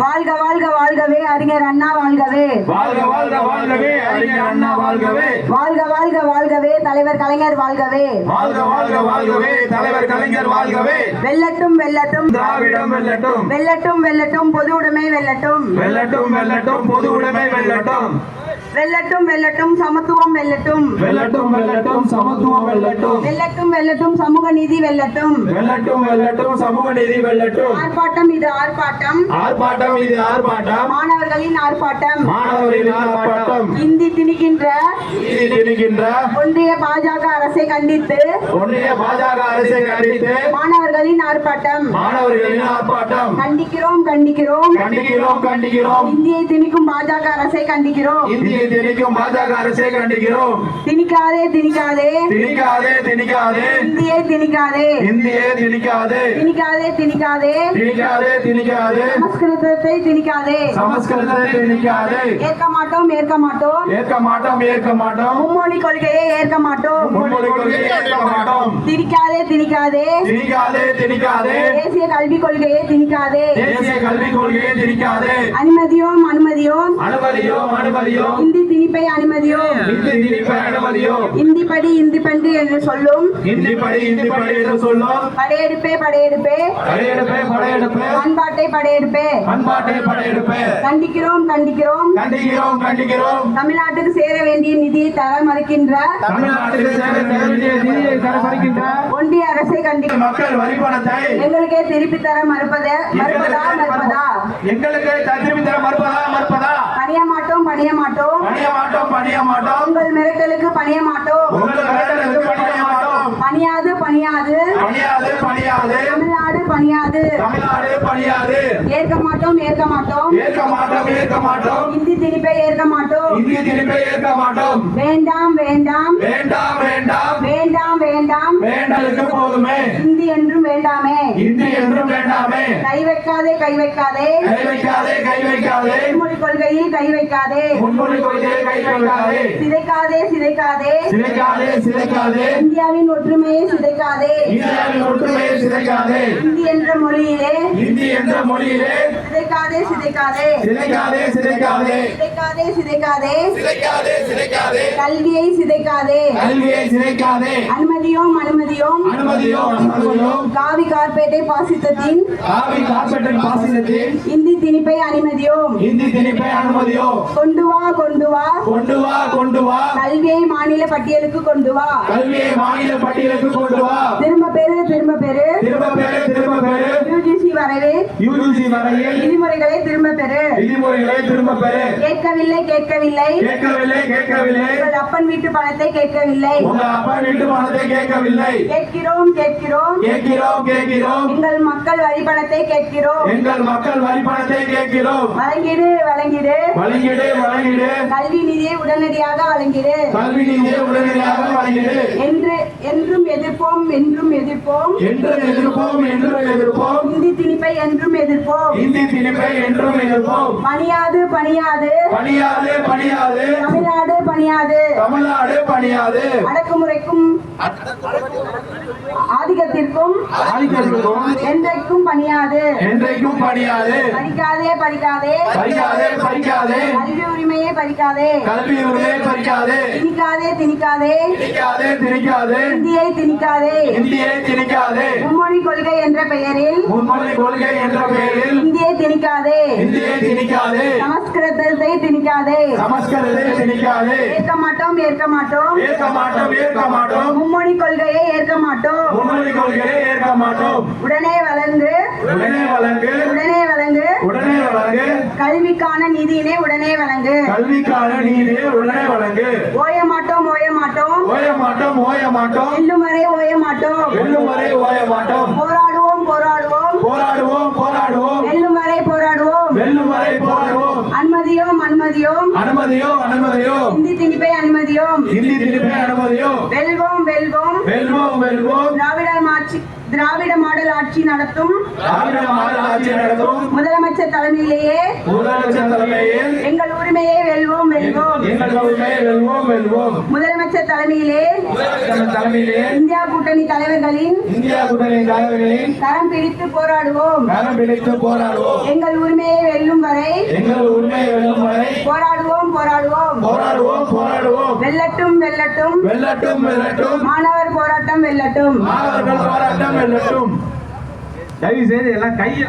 வாழ்க வாழ்க வாழ்கவே அறிஞர் அண்ணா வாழ்கவே. வாழ்க வாழ்க வாழ்கவே அறிஞர் அண்ணா வாழ்கவே. வாழ்க வாழ்க வாழ்கவே தலைவர் கலைஞர் வாழ்கவே. வாழ்க வாழ்க வாழ்கவே தலைவர் கலைஞர் வாழ்கவே. வெல்லட்டும் வெல்லட்டும் திராவிடம் வெல்லட்டும். வெல்லட்டும் வெல்லட்டும் பொது உடைமை வெல்லட்டும். வெல்லட்டும் வெல்லட்டும் பொது உடைமை வெல்லட்டும். வெல்லட்டும் வெல்லட்டும் சமத்துவம் வெல்லட்டும். வெல்லட்டும் வெல்லட்டும் சமத்துவம் வெல்லட்டும். வெல்லட்டும் வெல்லட்டும் சமூக நீதி வெல்லட்டும். வெல்லட்டும் வெல்லட்டும் சமூக நீதி வெல்லட்டும். ஆர்ப்பாட்டம் இது ஆர்ப்பாட்டம். ஆர்ப்பாட்டம் இது ஆர்ப்பாட்டம். மாணவர்களின் ஆர்ப்பாட்டம். மாணவர்களின் ஆர்ப்பாட்டம். இந்தி திணிக்கின்ற ஒன்றிய பாஜக அரசை கண்டித்து அரசை கண்டித்து மாணவர்களின் ஆர்ப்பாட்டம். மாணவர்களின் ஆர்ப்பாட்டம். கண்டிக்கிறோம் கண்டிக்கிறோம் கண்டிக்கிறோம் கண்டிக்கிறோம். இந்தியை திணிக்கும் பாஜக அரசை கண்டிக்கிறோம். இந்தியை திணிக்கும் பாஜக அரசை கண்டிக்கிறோம். திணிக்காதே திணிக்காதே திணிக்காதே திணிக்காதே. இந்தியை திணிக்காதே. இந்தியை திணிக்காதே. திணிக்காதே திணிக்காதே. திணிக்காதே திணிக்காதே. சமஸ்கிருதத்தை திணிக்காதே. சமஸ்கிருதத்தை திணிக்காதே. ஏற்க மாட்டோம் ஏற்க மாட்டோம். ஏற்க மாட்டோம் ஏற்க மாட்டோம். மும்மொழி கொள்கையை ஏற்க மாட்டோம். மும்மொழி கொள்கையை ஏற்க மாட்டோம். திணிக்காதே திணிக்காதே. திணிக்காதே திணிக்காதே. தேசிய கல்விக் கொள்கையை திணிக்காதே. தேசிய கல்விக் கொள்கையை திணிக்காதே. அனுமதியோம் அனுமதியோம். அனுமதியோம் அனுமதியோம். இந்தி திணிப்பை அனுமதியோம். இந்தி திணிப்பை அனுமதியோம். இந்தி படி இந்தி பண்டு என்று சொல்லும். இந்தி படி என்று சொல்லும். படையெடுப்பே படையெடுப்பே. படையெடுப்பே படையெடுப்பே. பண்பாட்டை படையெடுப்பே. பண்பாட்டை படையெடுப்பே. கண்டிக்கிறோம் கண்டிக்கிறோம். கண்டிக்கிறோம் கண்டிக்கிறோம். தமிழ்நாட்டுக்கு சேர வேண்டிய நிதியை தர மறுக்கின்ற தமிழ்நாட்டுக்கு சேர வேண்டிய நிதியை தர மறுக்கின்ற ஒன்றிய அரசை கண்டிக்கின்ற மக்கள் வரி பணத்தை எங்களுக்கே திருப்பி தர மறுப்பதா எங்களுக்கு திருப்பி தர மறுப்பதா பணிய மாட்டோம் பணிய மாட்டோம். பணிய மாட்டோம் பணிய மாட்டோம். உங்கள் மிரட்டலுக்கு பணிய மாட்டோம். உங்கள் மிரட்டலுக்கு பணிய மாட்டோம். பணியாது பணியாது. பணியாது பணியாது. தமிழ்நாடு பணியாது. தமிழ்நாடு பணியாது. ஏற்க மாட்டோம் ஏற்க மாட்டோம். ஏற்க மாட்டோம் ஏற்க மாட்டோம். இந்தி திணிப்பை ஏற்க மாட்டோம். இந்தி திணிப்பை ஏற்க மாட்டோம். வேண்டாம் வேண்டாம் வேண்டாம் வேண்டாம். வேண்டாம் வேண்டாம். வேண்டலுக்கு போதுமே. இந்தி என்றும் வேண்டாமே. இந்தி என்றும் வேண்டாமே. கை வைக்காதே கை வைக்காதே. கை வைக்காதே கை வைக்காதே. மும்மொழி கொள்கையில் கை வைக்காதே. மும்மொழி கொள்கையில் கை வைக்காதே. சிதைக்காதே சிதைக்காதே. சிதைக்காதே சிதைக்காதே. இந்தியாவின் ஒற்றுமையை சிதைக்காதே. இந்தியாவின் ஒற்றுமையை சிதைக்காதே. இந்தி என்ற மொழியிலே. இந்தி என்ற மொழியிலே. சிதைக்காதே சிதைக்காதே. சிதைக்காதே சிதைக்காதே. சிதைக்காதே சிதைக்காதே. சிதைக்காதே சிதைக்காதே. கல்வியை சிதைக்காதே. கல்வியை சிதைக்காதே. அனுமதியோம் அனுமதியோம். அனுமதியோம் அனுமதியோம். காவி கார்பேட்டை பாசிசத்தின். காவி கார்பேட்டை பாசிசத்தின். இந்தி திணிப்பை அனுமதியோம். இந்தி திணிப்பை அனுமதியோம். கொண்டு வா கொண்டு வா. கொண்டு வா கொண்டு வா. கல்வியை மாநில பட்டியலுக்கு கொண்டு வா. கல்வியை மாநில பட்டியலுக்கு கொண்டு வா. திரும்ப பெறு திரும்ப பெறு. திரும்ப பெறு திரும்ப பெறு. யுஜிசி வரைவில். யுஜிசி வரைவில். விதிமுறைகளை திரும்ப பெறு. விதிமுறைகளை திரும்ப பெறு. கேட்கவில்லை கேட்கவில்லை. கேட்கவில்லை கேட்கவில்லை. உங்கள் அப்பன் வீட்டு பணத்தை கேட்கவில்லை. உங்கள் அப்பன் வீட்டு பணத்தை கேட்கவில்லை. கேட்கிறோம் கேட்கிறோம். கேட்கிறோம் கேட்கிறோம். எங்கள் மக்கள் வரி பணத்தை கேட்கிறோம். எங்கள் மக்கள் வரி பணத்தை கேட்கிறோம். வழங்கிடு வழங்கிடு. வழங்கிடு வழங்கிடு. கல்வி நிதியை உடனடியாக வழங்கிடு. கல்வி நிதியை உடனடியாக வழங்கிடு. என்றும் எதிர்ப்போம் என்றும் எதிர்ப்போம். என்றும் எதிர்ப்போம் என்றும் எதிர்ப்போம். இந்தி திணிப்பை என்றும் எதிர்ப்போம். இந்தி திணிப்பை என்றும் எதிர்ப்போம். பணியாது பணியாது. பணியாது பணியாது. தமிழ்நாடு பணியாது. தமிழ்நாடு பணியாது. அடக்குமுறைக்கும் ஆதிக்கத்திற்கும் என்றைக்கும் பணியாது. என்றைக்கும் பணியாது. படிக்காதே படிக்காதே. படிக்காதே படிக்காதே. கல்வி உரிமையை பறிக்காதே. கல்வி உரிமையை பறிக்காதே. திணிக்காதே திணிக்காதே. திணிக்காதே திணிக்காதே. இந்தியை திணிக்காதே. இந்தியை திணிக்காதே. மும்மொழி கொள்கை என்ற பெயரில். மும்மொழி கொள்கை என்ற பெயரில். இந்தியை திணிக்காதே. இந்தியை திணிக்காதே. சமஸ்கிருதத்தை திணிக்காதே. சமஸ்கிருதத்தை திணிக்காதே. ஏற்க மாட்டோம் ஏற்க மாட்டோம். ஏற்க மாட்டோம் ஏற்க மாட்டோம். மும்மொழி கொள்கையை ஏற்க மாட்டோம். மும்மொழி கொள்கையை ஏற்க மாட்டோம். உடனே வழங்கு. உடனே வழங்கு. உடனே வழங்கு. உடனே வழங்கு. கல்விக்கான நிதியினை உடனே வழங்கு. கல்விக்கான நீதியை உடனே வழங்கு. ஓய மாட்டோம் ஓய மாட்டோம். ஓய மாட்டோம் ஓய மாட்டோம். வெல்லும் வரை ஓய மாட்டோம். வெல்லும் வரை ஓய மாட்டோம். போராடுவோம் போராடுவோம். போராடுவோம் போராடுவோம். வெல்லும் வரை போராடுவோம். வெல்லும் வரை போராடுவோம். அனுமதியோம் அனுமதியோம். அனுமதியோ அனுமதியோ. இந்தி திணிப்பை அனுமதியோம். இந்தி திணிப்பை அனுமதியோ. வெல்வோம் வெல்வோம். வெல்வோம் வெல்வோம். திராவிட மாடல் ஆட்சி நடத்தும். திராவிட மாடல் ஆட்சி நடத்தும். முதலமைச்சர் தலைமையிலேயே. முதலமைச்சர் தலைமையில். எங்கள் உரிமையை வெல்வோம் வெல்வோம். எங்கள் உரிமையை வெல்வோம் வெல்வோம். முதலமைச்சர் தலைமையிலே. முதலமைச்சர் தலைமையிலே. இந்தியா கூட்டணி தலைவர்களின். இந்தியா கூட்டணி தலைவர்களின். கரம் பிடித்து போராடுவோம். கரம் பிடித்து போராடுவோம். எங்கள் உரிமையை வெல்லும் வரை எங்கள் உரிமை வெல்லும் வரை போராடுவோம் போராடுவோம் போராடுவோம் போராடுவோம். வெல்லட்டும் வெல்லட்டும் வெல்லட்டும் வெல்லட்டும். மாணவர் போராட்டம் வெல்லட்டும். மாணவர்கள் போராட்டம் வெல்லட்டும். தயவு செய்து எல்லாம் கையை